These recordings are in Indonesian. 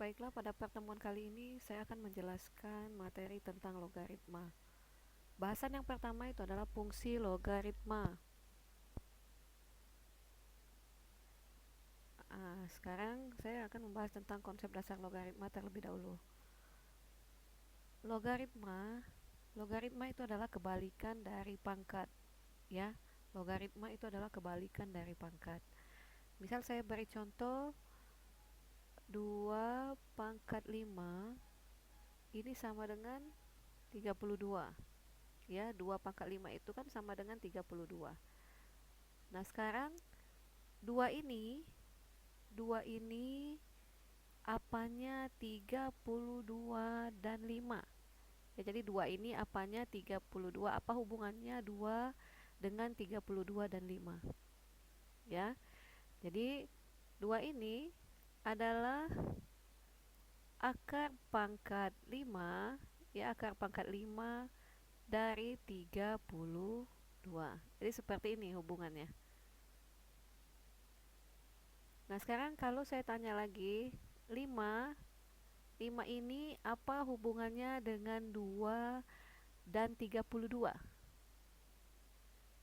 Baiklah, pada pertemuan kali ini saya akan menjelaskan materi tentang logaritma. Bahasan yang pertama itu adalah fungsi logaritma. Sekarang saya akan membahas tentang konsep dasar logaritma terlebih dahulu. Logaritma itu adalah kebalikan dari pangkat, ya. Logaritma itu adalah kebalikan dari pangkat. Misal saya beri contoh 2 pangkat 5 ini sama dengan 32. Ya, 2 pangkat 5 itu kan sama dengan 32. Nah, sekarang 2 ini apanya 32 dan 5. Ya, jadi 2 ini apanya 32. Apa hubungannya 2 dengan 32 dan 5? Ya. Jadi 2 ini adalah akar pangkat 5, ya, akar pangkat 5 dari 32. Jadi seperti ini hubungannya. Nah, sekarang kalau saya tanya lagi, 5 ini apa hubungannya dengan 2 dan 32?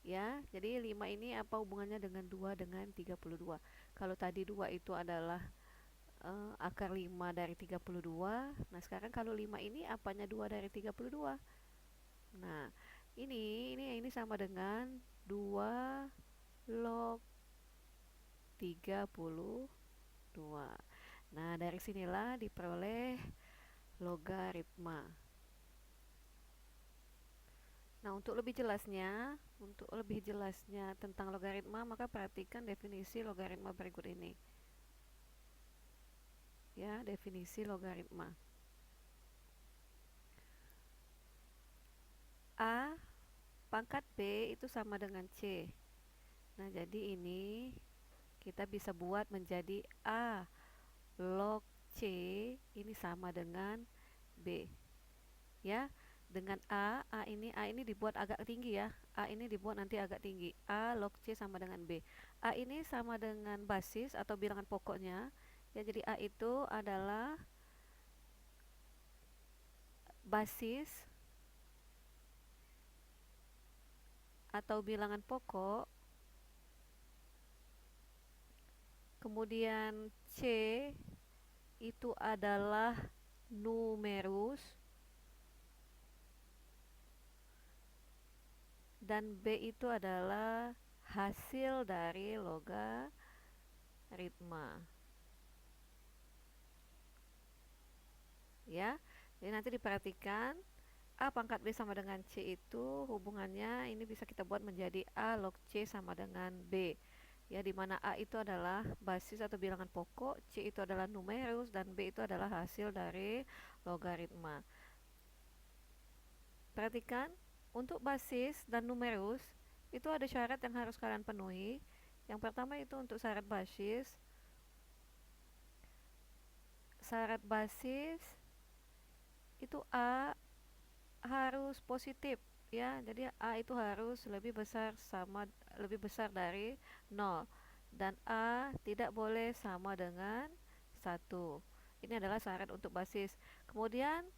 Ya, jadi 5 ini apa hubungannya dengan 2 dengan 32? Kalau tadi 2 itu adalah akar 5 dari 32. Nah, sekarang kalau 5 ini apanya 2 dari 32? Nah, ini sama dengan 2 log 32. Nah, dari sinilah diperoleh logaritma. Nah, untuk lebih jelasnya tentang logaritma, maka perhatikan definisi logaritma berikut ini. Ya, definisi logaritma. A pangkat B itu sama dengan C. Nah, jadi ini kita bisa buat menjadi A log C ini sama dengan B. Ya, dengan A ini dibuat agak tinggi ya. A ini dibuat nanti agak tinggi. A log C sama dengan B. A ini sama dengan basis atau bilangan pokoknya. Ya, jadi A itu adalah basis atau bilangan pokok. Kemudian C itu adalah numerus dan B itu adalah hasil dari logaritma. Ya, jadi nanti diperhatikan A pangkat B sama dengan C itu hubungannya ini bisa kita buat menjadi A log C sama dengan B. Ya, di mana A itu adalah basis atau bilangan pokok, C itu adalah numerus, dan B itu adalah hasil dari logaritma. Perhatikan, untuk basis dan numerus itu ada syarat yang harus kalian penuhi. Yang pertama itu untuk syarat basis. Syarat basis itu A harus positif, ya. Jadi A itu harus lebih besar dari 0 dan A tidak boleh sama dengan 1. Ini adalah syarat untuk basis. Kemudian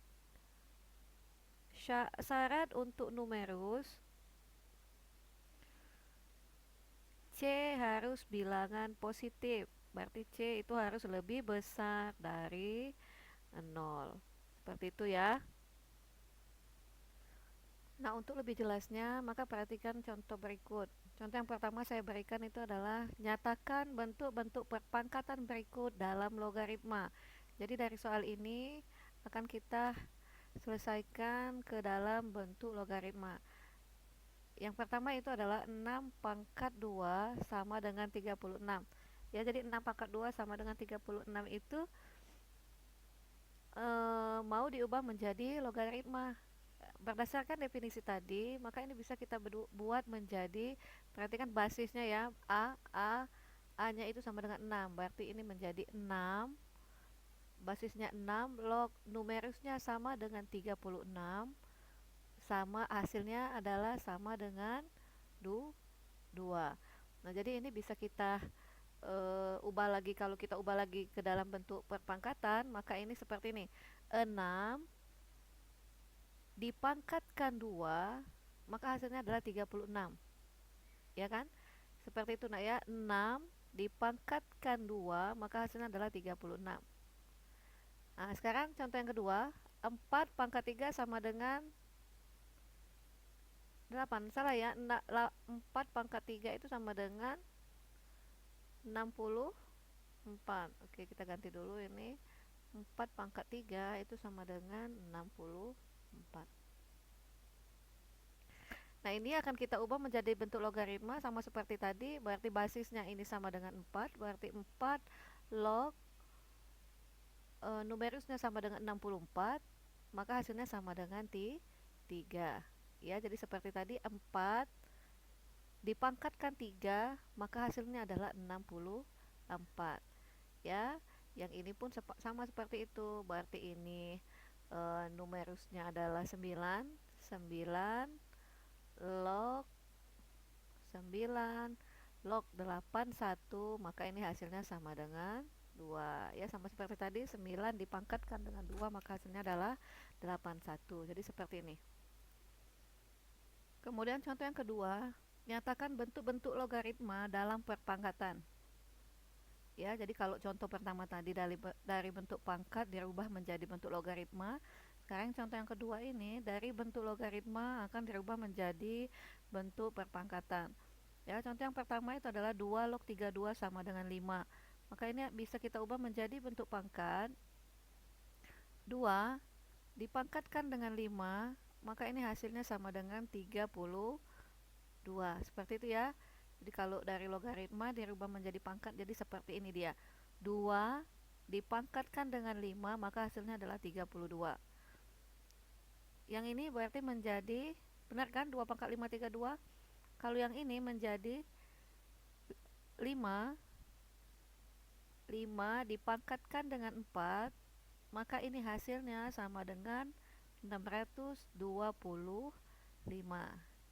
syarat untuk numerus, C harus bilangan positif. Berarti C itu harus lebih besar dari 0. Seperti itu ya. Nah, untuk lebih jelasnya, maka perhatikan contoh berikut. Contoh yang pertama saya berikan itu adalah nyatakan bentuk-bentuk perpangkatan berikut dalam logaritma. Jadi dari soal ini akan kita selesaikan ke dalam bentuk logaritma. Yang pertama itu adalah 6 pangkat 2 sama dengan 36. Ya, jadi 6 pangkat 2 sama dengan 36 itu mau diubah menjadi logaritma. Berdasarkan definisi tadi, maka ini bisa kita buat menjadi, perhatikan basisnya ya, A-nya itu sama dengan 6. Berarti ini menjadi 6, basisnya 6, log numerusnya sama dengan 36, sama hasilnya adalah sama dengan 2. Nah, jadi ini bisa kita ubah lagi, kalau kita ubah lagi ke dalam bentuk perpangkatan, maka ini seperti ini. 6 dipangkatkan 2, maka hasilnya adalah 36. Ya kan? Seperti itu nak ya. 6 dipangkatkan 2, maka hasilnya adalah 36. Nah, sekarang contoh yang kedua. 4 pangkat 3 sama dengan 8. Salah ya. 4 pangkat 3 itu sama dengan 64. Oke, kita ganti dulu ini. 4 pangkat 3 itu sama dengan 64. Nah, ini akan kita ubah menjadi bentuk logaritma sama seperti tadi. Berarti basisnya ini sama dengan 4. Berarti 4 log numerusnya sama dengan 64. Maka hasilnya sama dengan 3. Ya, jadi seperti tadi 4 dipangkatkan 3, maka hasilnya adalah 64. Ya, yang ini pun sama seperti itu. Berarti ini numerusnya adalah 9. 9 log 9 log 81, maka ini hasilnya sama dengan 2. Ya, sama seperti tadi, 9 dipangkatkan dengan 2, maka hasilnya adalah 81. Jadi seperti ini. Kemudian contoh yang kedua, nyatakan bentuk-bentuk logaritma dalam perpangkatan. Ya, jadi kalau contoh pertama tadi dari bentuk pangkat dirubah menjadi bentuk logaritma. Sekarang contoh yang kedua ini dari bentuk logaritma akan dirubah menjadi bentuk perpangkatan. Ya, contoh yang pertama itu adalah 2 log 32 sama dengan 5. Maka ini bisa kita ubah menjadi bentuk pangkat. 2 dipangkatkan dengan 5, maka ini hasilnya sama dengan 32. Seperti itu ya. Jadi kalau dari logaritma dirubah menjadi pangkat, jadi seperti ini dia. 2 dipangkatkan dengan 5, maka hasilnya adalah 32. Yang ini berarti menjadi, benar kan? 2 pangkat 5, 32. Kalau yang ini menjadi 5 dipangkatkan dengan 4, maka ini hasilnya sama dengan 625.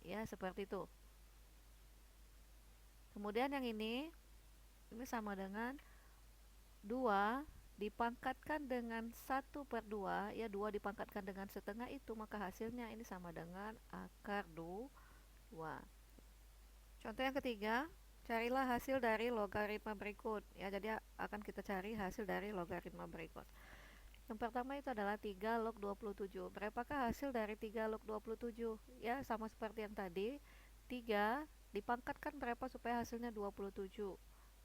Ya, seperti itu. Kemudian yang ini sama dengan 2 dipangkatkan dengan 1/2. Ya, 2 dipangkatkan dengan setengah itu, maka hasilnya ini sama dengan akar 2. Contoh yang ketiga, carilah hasil dari logaritma berikut. Ya, jadi akan kita cari hasil dari logaritma berikut. Yang pertama itu adalah 3 log 27. Berapakah hasil dari 3 log 27? Ya, sama seperti yang tadi. 3 dipangkatkan berapa supaya hasilnya 27?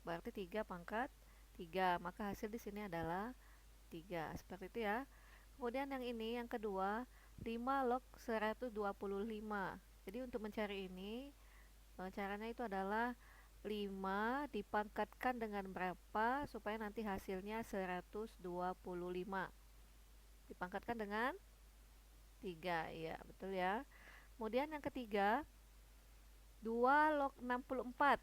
Berarti 3 pangkat 3. Maka hasil di sini adalah 3. Seperti itu ya. Kemudian yang ini, yang kedua, 5 log 125. Jadi untuk mencari ini, caranya itu adalah 5 dipangkatkan dengan berapa supaya nanti hasilnya 125. Dipangkatkan dengan 3. Ya, betul ya. Kemudian yang ketiga, 2 log 64.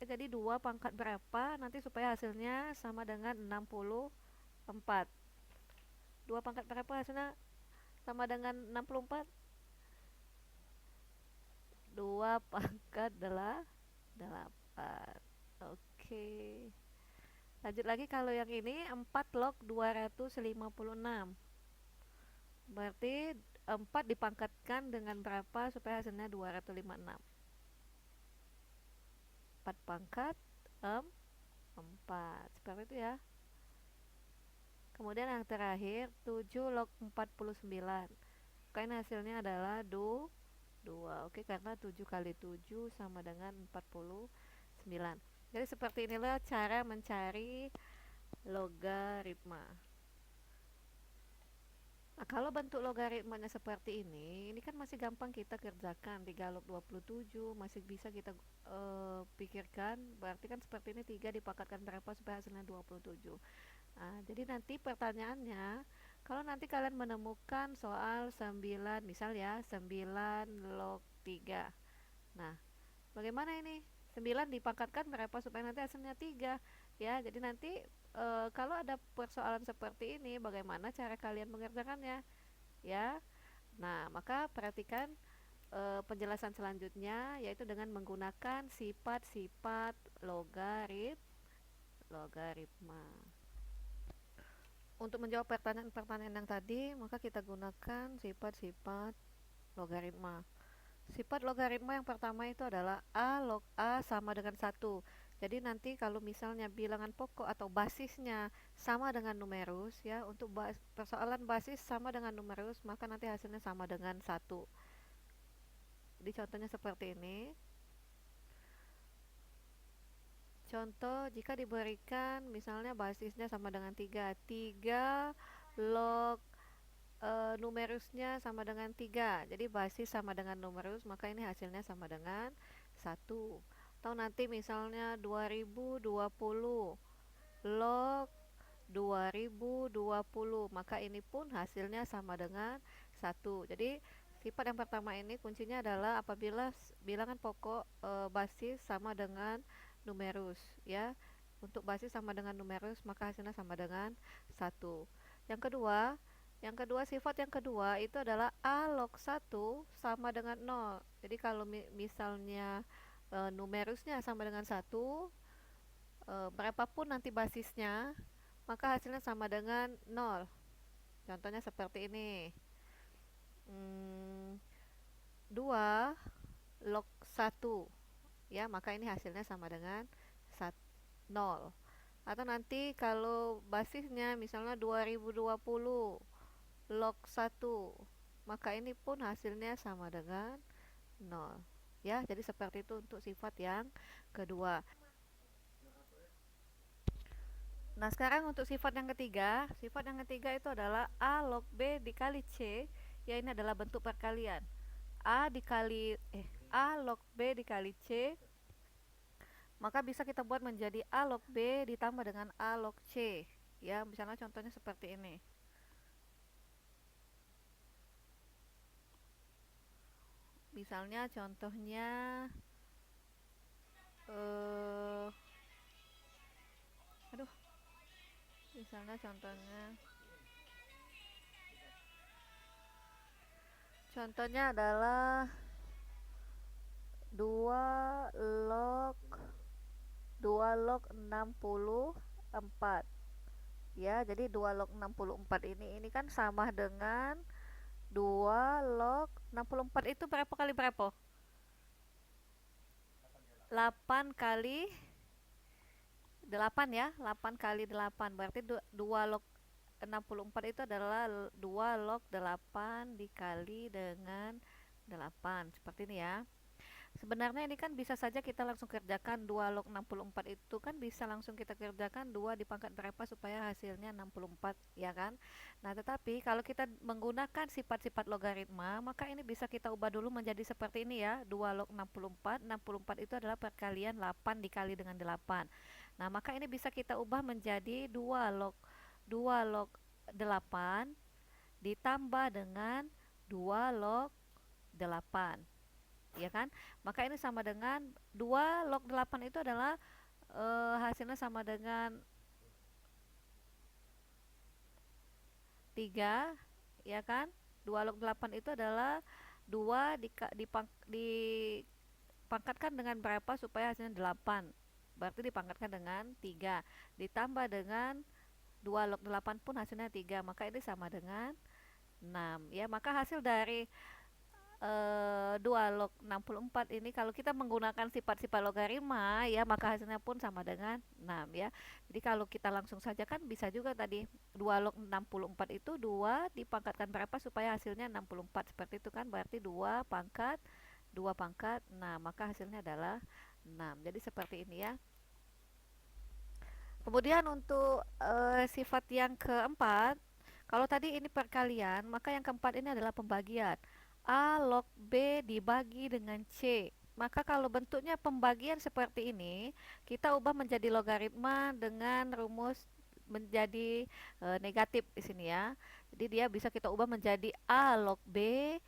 Ya, jadi 2 pangkat berapa nanti supaya hasilnya sama dengan 64. 2 pangkat berapa hasilnya sama dengan 64? 2 pangkat adalah 8. Oke. Lanjut lagi, kalau yang ini 4 log 256. Berarti 4 dipangkatkan dengan berapa supaya hasilnya 256? 4 pangkat 4. Seperti itu ya. Kemudian yang terakhir 7 log 49. Karena hasilnya adalah 2. Oke, karena 7 kali 7 sama dengan 49. Jadi seperti inilah cara mencari logaritma. Nah, kalau bentuk logaritmanya seperti ini kan masih gampang kita kerjakan. 3 log 27 masih bisa kita pikirkan. Berarti kan seperti ini, 3 dipangkatkan berapa supaya hasilnya 27. Nah, jadi nanti pertanyaannya, kalau nanti kalian menemukan soal 9, misal ya, 9 log 3. Nah, bagaimana ini? 9 dipangkatkan berapa supaya nanti hasilnya 3. Ya, jadi nanti kalau ada persoalan seperti ini, bagaimana cara kalian mengerjakannya? Ya. Nah, maka perhatikan penjelasan selanjutnya, yaitu dengan menggunakan sifat-sifat logaritma. logaritma. Untuk menjawab pertanyaan-pertanyaan yang tadi, maka kita gunakan sifat-sifat logaritma. Sifat logaritma yang pertama itu adalah A log A sama dengan 1. Jadi nanti kalau misalnya bilangan pokok atau basisnya sama dengan numerus ya, untuk persoalan basis sama dengan numerus, maka nanti hasilnya sama dengan 1. Jadi contohnya seperti ini. Contoh jika diberikan misalnya basisnya sama dengan 3 log numerusnya sama dengan 3. Jadi basis sama dengan numerus, maka ini hasilnya sama dengan 1. Atau nanti misalnya 2020 log 2020, maka ini pun hasilnya sama dengan 1. Jadi sifat yang pertama ini kuncinya adalah apabila bilangan pokok basis sama dengan numerus ya. Untuk basis sama dengan numerus, maka hasilnya sama dengan 1. Yang kedua, sifat yang kedua itu adalah A log 1 sama dengan 0. Jadi kalau misalnya numerusnya sama dengan 1, berapapun nanti basisnya, maka hasilnya sama dengan 0. Contohnya seperti ini. 2 log 1 ya, maka ini hasilnya sama dengan 0. Atau nanti kalau basisnya misalnya 2020 log 1, maka ini pun hasilnya sama dengan 0 ya. Jadi seperti itu untuk sifat yang kedua. Nah, sekarang untuk sifat yang ketiga. Sifat yang ketiga itu adalah A log B dikali C, ya ini adalah bentuk perkalian. A log B dikali C, maka bisa kita buat menjadi A log B ditambah dengan A log C ya. Misalnya contohnya seperti ini. Misalnya contohnya misalnya contohnya adalah 2 log 64 ya. Jadi 2 log 64 ini kan sama dengan 2 log 64 itu berapa kali berapa? 8 kali 8 ya. 8 kali 8 berarti 2 log 64 itu adalah 2 log 8 dikali dengan 8. Seperti ini ya. Sebenarnya ini kan bisa saja kita langsung kerjakan 2 log 64 itu kan bisa langsung kita kerjakan 2 dipangkat berapa supaya hasilnya 64 ya kan. Nah, tetapi kalau kita menggunakan sifat-sifat logaritma, maka ini bisa kita ubah dulu menjadi seperti ini ya. 2 log 64, 64 itu adalah perkalian 8 dikali dengan 8. Nah, maka ini bisa kita ubah menjadi 2 log 8 ditambah dengan 2 log 8 ya kan. Maka ini sama dengan 2 log 8 itu adalah hasilnya sama dengan 3 ya kan. 2 log 8 itu adalah 2 dipangkatkan dengan berapa supaya hasilnya 8, berarti dipangkatkan dengan 3 ditambah dengan 2 log 8 pun hasilnya 3, maka ini sama dengan 6 ya. Maka hasil dari 2 log 64 ini kalau kita menggunakan sifat-sifat logaritma ya, maka hasilnya pun sama dengan 6 ya. Jadi kalau kita langsung saja kan bisa juga tadi 2 log 64 itu 2 dipangkatkan berapa supaya hasilnya 64, seperti itu kan. Berarti 2 pangkat 6, maka hasilnya adalah 6. Jadi seperti ini ya. Kemudian untuk sifat yang keempat, kalau tadi ini perkalian, maka yang keempat ini adalah pembagian. A log B dibagi dengan C. Maka kalau bentuknya pembagian seperti ini, kita ubah menjadi logaritma dengan rumus menjadi negatif di sini ya. Jadi dia bisa kita ubah menjadi A log B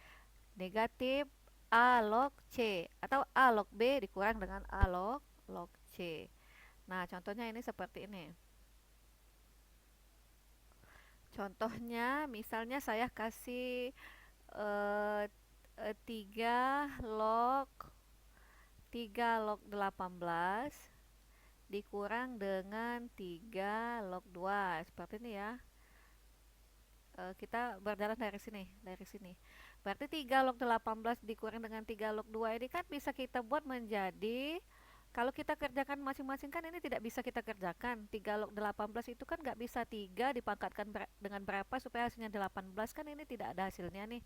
negatif A log C, atau A log B dikurang dengan A log C. Nah, contohnya ini seperti ini. Contohnya misalnya saya kasih 3 log 18 dikurang dengan 3 log 2. Seperti ini ya. Kita berjalan dari sini. Berarti 3 log 18 dikurang dengan 3 log 2 ini kan bisa kita buat menjadi, kalau kita kerjakan masing-masing kan ini tidak bisa kita kerjakan. 3 log 18 itu kan nggak bisa 3 dipangkatkan dengan berapa supaya hasilnya 18, kan ini tidak ada hasilnya nih.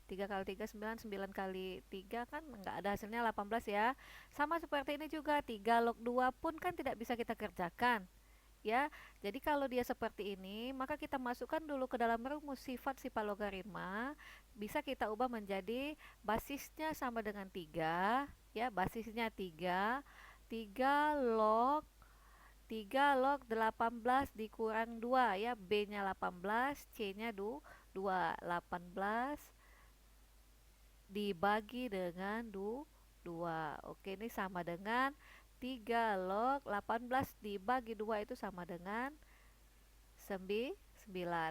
3 kali 3 9, 9 kali 3 kan nggak ada hasilnya 18 ya. Sama seperti ini juga, 3 log 2 pun kan tidak bisa kita kerjakan ya. Jadi kalau dia seperti ini, maka kita masukkan dulu ke dalam rumus sifat logaritma. Bisa kita ubah menjadi basisnya sama dengan 3 ya, basisnya 3. 3 log 18 dikurang 2 ya, B-nya 18, C-nya 2, 18 dibagi dengan 2. Oke, ini sama dengan 3 log 18 dibagi 2 itu sama dengan 9.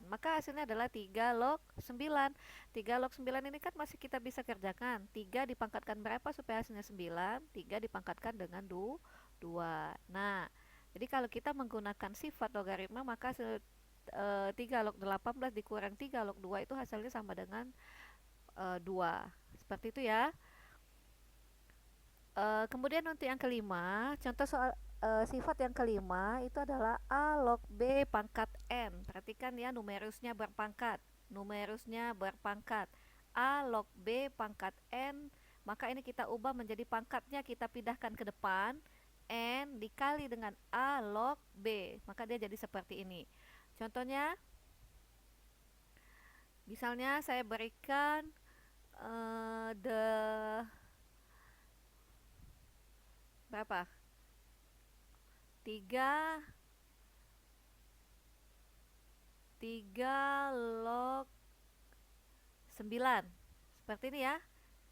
Maka hasilnya adalah 3 log 9. 3 log 9 ini kan masih kita bisa kerjakan. 3 dipangkatkan berapa supaya hasilnya 9? 3 dipangkatkan dengan 2. Nah, jadi kalau kita menggunakan sifat logaritma, maka 3 log 18 dikurang 3 log 2 itu hasilnya sama dengan 2. Seperti itu ya. Kemudian untuk yang kelima, contoh soal sifat yang kelima itu adalah A log B pangkat N. Perhatikan ya, numerusnya berpangkat. A log B pangkat N, maka ini kita ubah menjadi pangkatnya, kita pindahkan ke depan. N dikali dengan A log B, maka dia jadi seperti ini. Contohnya, misalnya saya berikan berapa? 3 log 9. Seperti ini ya.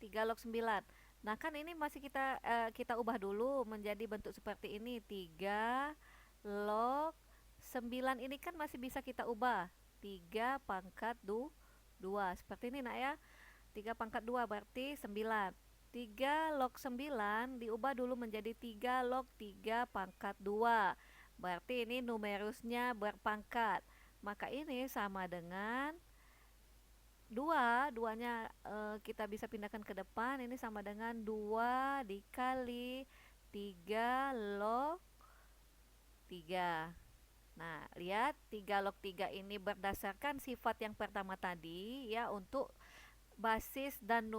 3 log 9. Nah, kan ini masih kita ubah dulu menjadi bentuk seperti ini. 3 log 9 ini kan masih bisa kita ubah. 3 pangkat 2. Seperti ini nak ya. 3 pangkat 2 berarti 9. 3 log 9 diubah dulu menjadi 3 log 3 pangkat 2. Berarti ini numerusnya berpangkat. Maka ini sama dengan 2. 2-nya kita bisa pindahkan ke depan. Ini sama dengan 2 dikali 3 log 3. Nah, lihat 3 log 3 ini berdasarkan sifat yang pertama tadi ya, untuk basis dan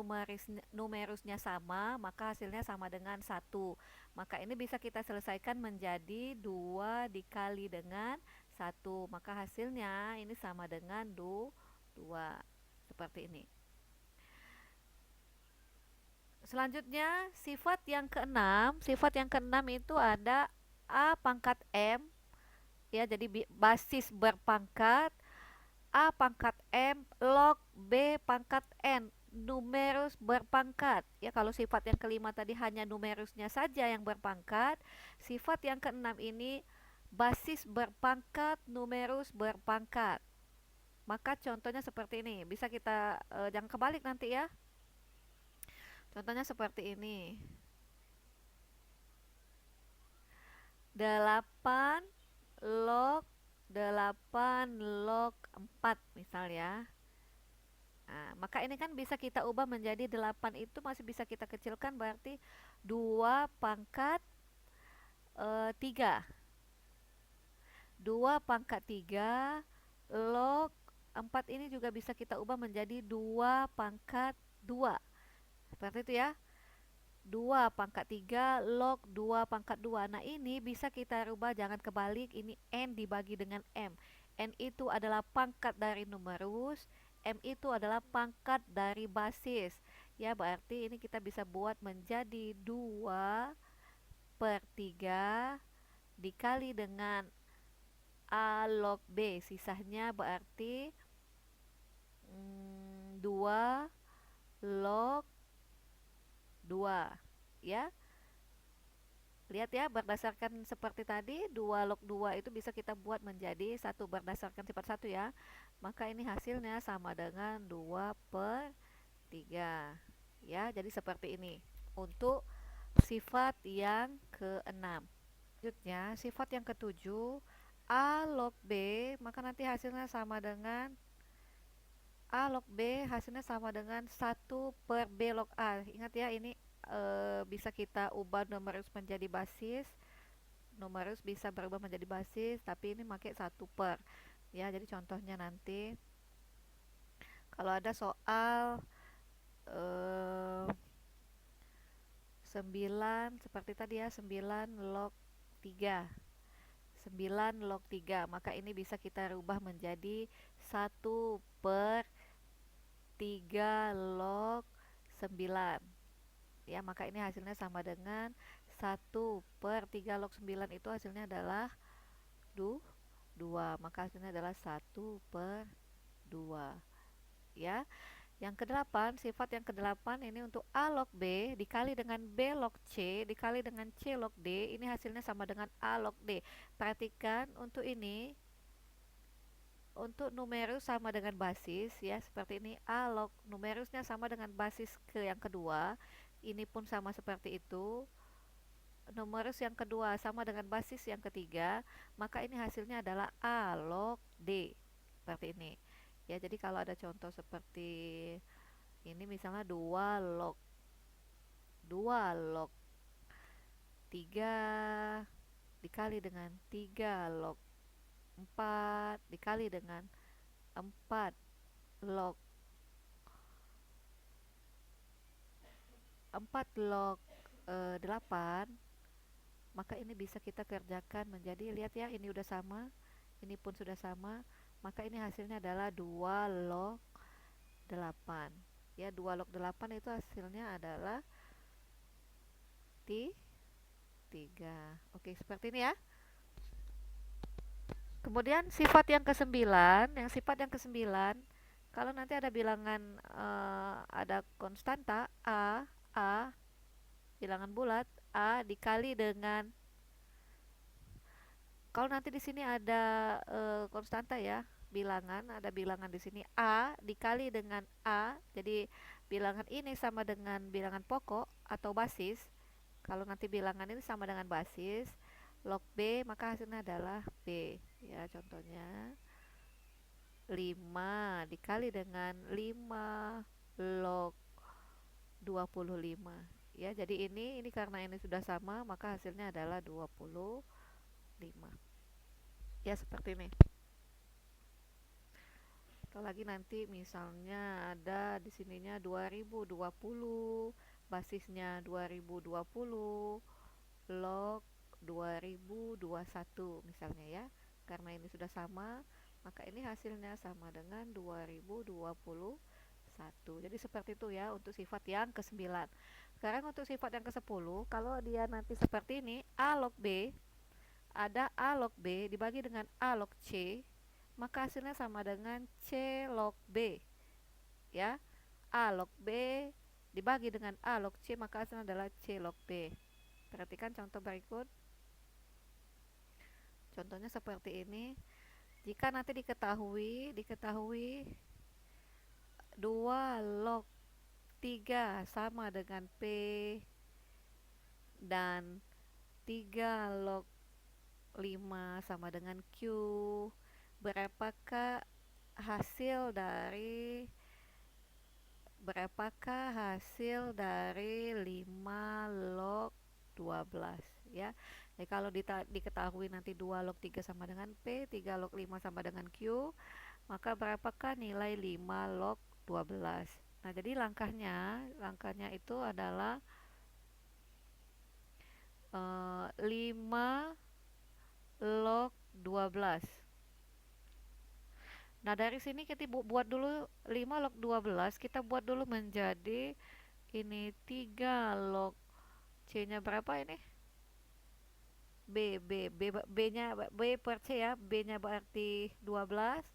numerusnya sama, maka hasilnya sama dengan 1. Maka ini bisa kita selesaikan menjadi 2 dikali dengan 1. Maka hasilnya ini sama dengan 2. Seperti ini. Selanjutnya, sifat yang keenam. Sifat yang keenam itu ada A pangkat M. Ya, jadi basis berpangkat. A pangkat M log B pangkat N, numerus berpangkat ya. Kalau sifat yang kelima tadi hanya numerusnya saja yang berpangkat, sifat yang keenam ini basis berpangkat, numerus berpangkat. Maka contohnya seperti ini, bisa kita jangan kebalik nanti ya. Contohnya seperti ini, 8 log 4 misal ya. Nah, maka ini kan bisa kita ubah menjadi 8 itu masih bisa kita kecilkan, berarti 2 pangkat 3. 2 pangkat 3 log 4 ini juga bisa kita ubah menjadi 2 pangkat 2. Seperti itu ya. 2 pangkat 3 log 2 pangkat 2. Nah, ini bisa kita rubah, jangan kebalik, ini N dibagi dengan M. N itu adalah pangkat dari numerus, M itu adalah pangkat dari basis. Ya, berarti ini kita bisa buat menjadi 2/3 dikali dengan A log B. Sisanya berarti 2 log 2 ya. Lihat ya, berdasarkan seperti tadi 2 log 2 itu bisa kita buat menjadi 1 berdasarkan sifat 1 ya. Maka ini hasilnya sama dengan 2/3 ya. Jadi seperti ini untuk sifat yang keenam. Selanjutnya, sifat yang ketujuh, A log B, maka nanti hasilnya sama dengan A log B, hasilnya sama dengan 1/B log A. Ingat ya, ini bisa kita ubah numerus menjadi basis. Numerus bisa berubah menjadi basis, tapi ini pakai 1/. Ya, jadi contohnya nanti kalau ada soal eh, 9 seperti tadi ya, 9 log 3. 9 log 3, maka ini bisa kita rubah menjadi 1/3 log 9. Ya, maka ini hasilnya sama dengan 1/3 log 9, itu hasilnya adalah 2. Maka hasilnya adalah 1/2. Ya. Yang kedelapan, sifat yang kedelapan ini untuk A log B dikali dengan B log C dikali dengan C log D, ini hasilnya sama dengan A log D. Perhatikan untuk ini, untuk numerus sama dengan basis ya, seperti ini. A log numerusnya sama dengan basis ke yang kedua, ini pun sama seperti itu. Numerus yang kedua sama dengan basis yang ketiga, maka ini hasilnya adalah A log D. Seperti ini. Ya, jadi kalau ada contoh seperti ini misalnya 2 log 3 dikali dengan 3 log 4 dikali dengan 4 log 8, maka ini bisa kita kerjakan menjadi, lihat ya, ini udah sama, ini pun sudah sama, maka ini hasilnya adalah 2 log 8. Ya, 2 log 8 itu hasilnya adalah 3. Oke, seperti ini ya. Kemudian sifat yang kesembilan, kalau nanti ada bilangan ada konstanta A bilangan bulat A dikali dengan, kalau nanti di sini ada konstanta ya, ada bilangan di sini A dikali dengan A, jadi bilangan ini sama dengan bilangan pokok atau basis. Kalau nanti bilangan ini sama dengan basis log B, maka hasilnya adalah B. Ya, contohnya 5 dikali dengan 5 log 25. Ya, jadi ini karena ini sudah sama, maka hasilnya adalah 25. Ya, seperti ini. Atau lagi nanti misalnya ada di sininya 2020, basisnya 2020 log 2021 misalnya ya. Karena ini sudah sama, maka ini hasilnya sama dengan 2021. Jadi seperti itu ya untuk sifat yang ke-9. Sekarang untuk sifat yang ke-10, kalau dia nanti seperti ini, A log B, ada A log B dibagi dengan A log C, maka hasilnya sama dengan C log B. Ya, A log B dibagi dengan A log C, maka hasilnya adalah C log B. Perhatikan contoh berikut. Contohnya seperti ini. Jika nanti diketahui 2 log 3 sama dengan P dan 3 log 5 sama dengan Q, berapakah hasil dari 5 log 12 ya. Jadi kalau diketahui nanti 2 log 3 sama dengan P, 3 log 5 sama dengan Q, maka berapakah nilai 5 log 12? Nah, jadi langkahnya itu adalah 5 log 12. Nah, dari sini kita buat dulu 5 log 12, kita buat dulu menjadi ini 3 log C-nya berapa ini? B-nya B per C ya. B-nya berarti 12.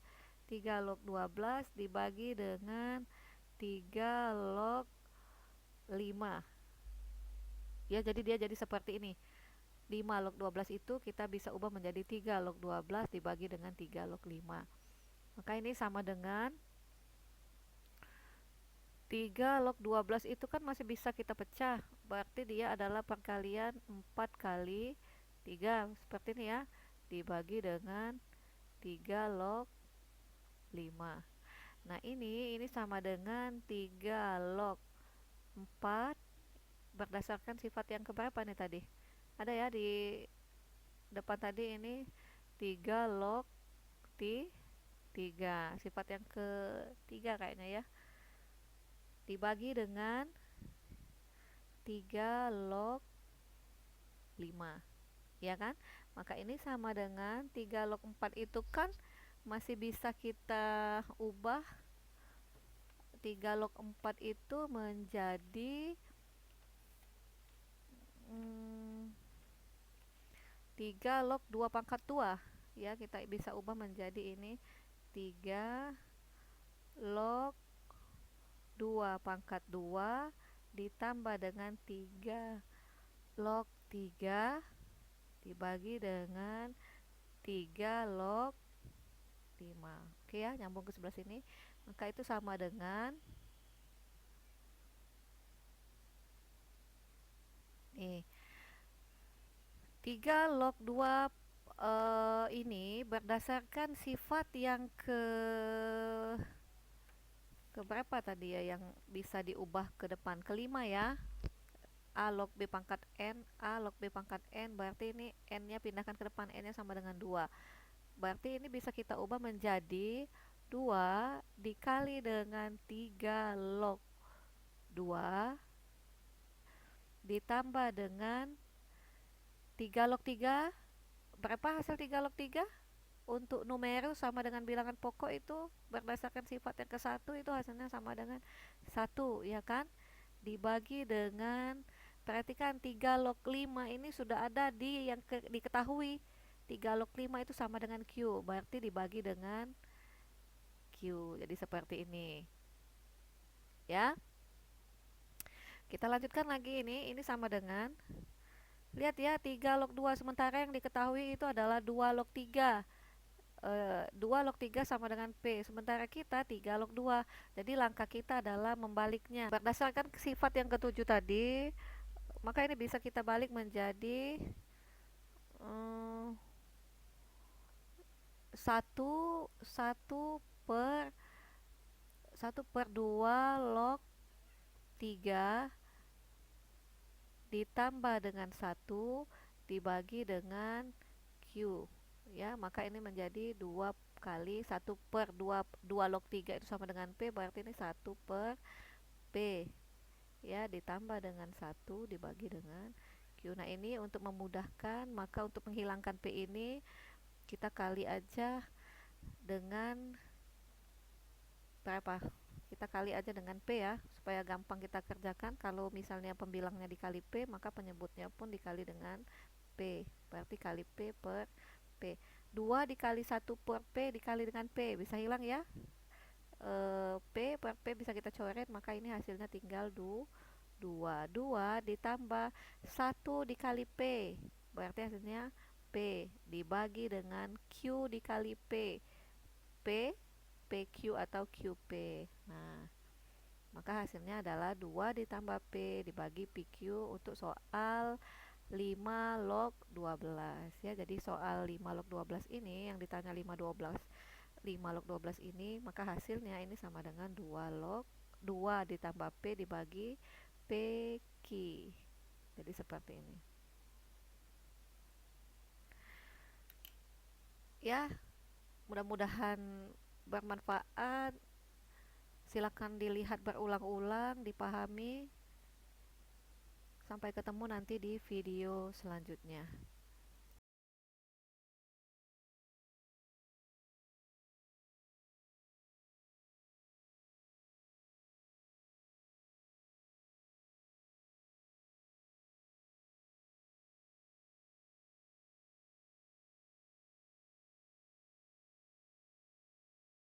3 log 12 dibagi dengan 3 log 5. Ya, jadi dia jadi seperti ini. 5 log 12 itu kita bisa ubah menjadi 3 log 12 dibagi dengan 3 log 5. Maka ini sama dengan 3 log 12 itu kan masih bisa kita pecah. Berarti dia adalah perkalian 4 kali 3 seperti ini ya, dibagi dengan 3 log 5. Nah ini sama dengan 3 log 4 berdasarkan sifat yang keberapa nih tadi? Ada ya di depan tadi ini 3 log 3, sifat yang ketiga kayaknya ya, dibagi dengan 3 log 5, ya kan? Maka ini sama dengan 3 log 4 itu kan masih bisa kita ubah 3 log 4 itu menjadi 3 log 2 pangkat 2 ya, kita bisa ubah menjadi ini 3 log 2 pangkat 2 ditambah dengan 3 log 3 dibagi dengan 3 log 5. Oke ya, nyambung ke sebelah sini. Maka itu sama dengan nih 3 log 2 ini berdasarkan sifat yang ke berapa tadi ya, yang bisa diubah ke depan, kelima ya. A log B pangkat N, A log B pangkat N, berarti ini N nya pindahkan ke depan, N nya sama dengan 2, berarti ini bisa kita ubah menjadi 2 dikali dengan 3 log 2 ditambah dengan 3 log 3. Berapa hasil 3 log 3? Untuk numeros sama dengan bilangan pokok itu berdasarkan sifat yang ke satu itu hasilnya sama dengan 1 ya kan, dibagi dengan, perhatikan 3 log 5 ini sudah ada di yang diketahui 3 log 5 itu sama dengan Q, berarti dibagi dengan Q, jadi seperti ini ya. Kita lanjutkan lagi, ini sama dengan, lihat ya, 3 log 2, sementara yang diketahui itu adalah 2 log 3. 2 log 3 sama dengan P, sementara kita 3 log 2, jadi langkah kita adalah membaliknya berdasarkan sifat yang ketujuh tadi, maka ini bisa kita balik menjadi 1 per 2 log 3 ditambah dengan 1 dibagi dengan Q ya, maka ini menjadi 2 kali 1 per 2 log 3 itu sama dengan P, berarti ini 1 per P ya, ditambah dengan 1 dibagi dengan Q. Nah ini untuk memudahkan, maka untuk menghilangkan P ini kita kali aja dengan berapa? Kita kali aja dengan P ya, supaya gampang kita kerjakan. Kalau misalnya pembilangnya dikali P, maka penyebutnya pun dikali dengan P, berarti kali P per P. 2 dikali 1 per P dikali dengan P, bisa hilang ya, P per P bisa kita coret, maka ini hasilnya tinggal 2 ditambah 1 dikali P, berarti hasilnya P dibagi dengan Q dikali P, P PQ atau QP. Nah, maka hasilnya adalah 2 ditambah P dibagi PQ untuk soal 5 log 12 ya. Jadi soal 5 log 12 ini yang ditanya 5 log 12 ini, maka hasilnya ini sama dengan 2 log 2 ditambah P dibagi PQ. Jadi seperti ini. Ya, mudah-mudahan bermanfaat. Silakan dilihat berulang-ulang, dipahami. Sampai ketemu nanti di video selanjutnya.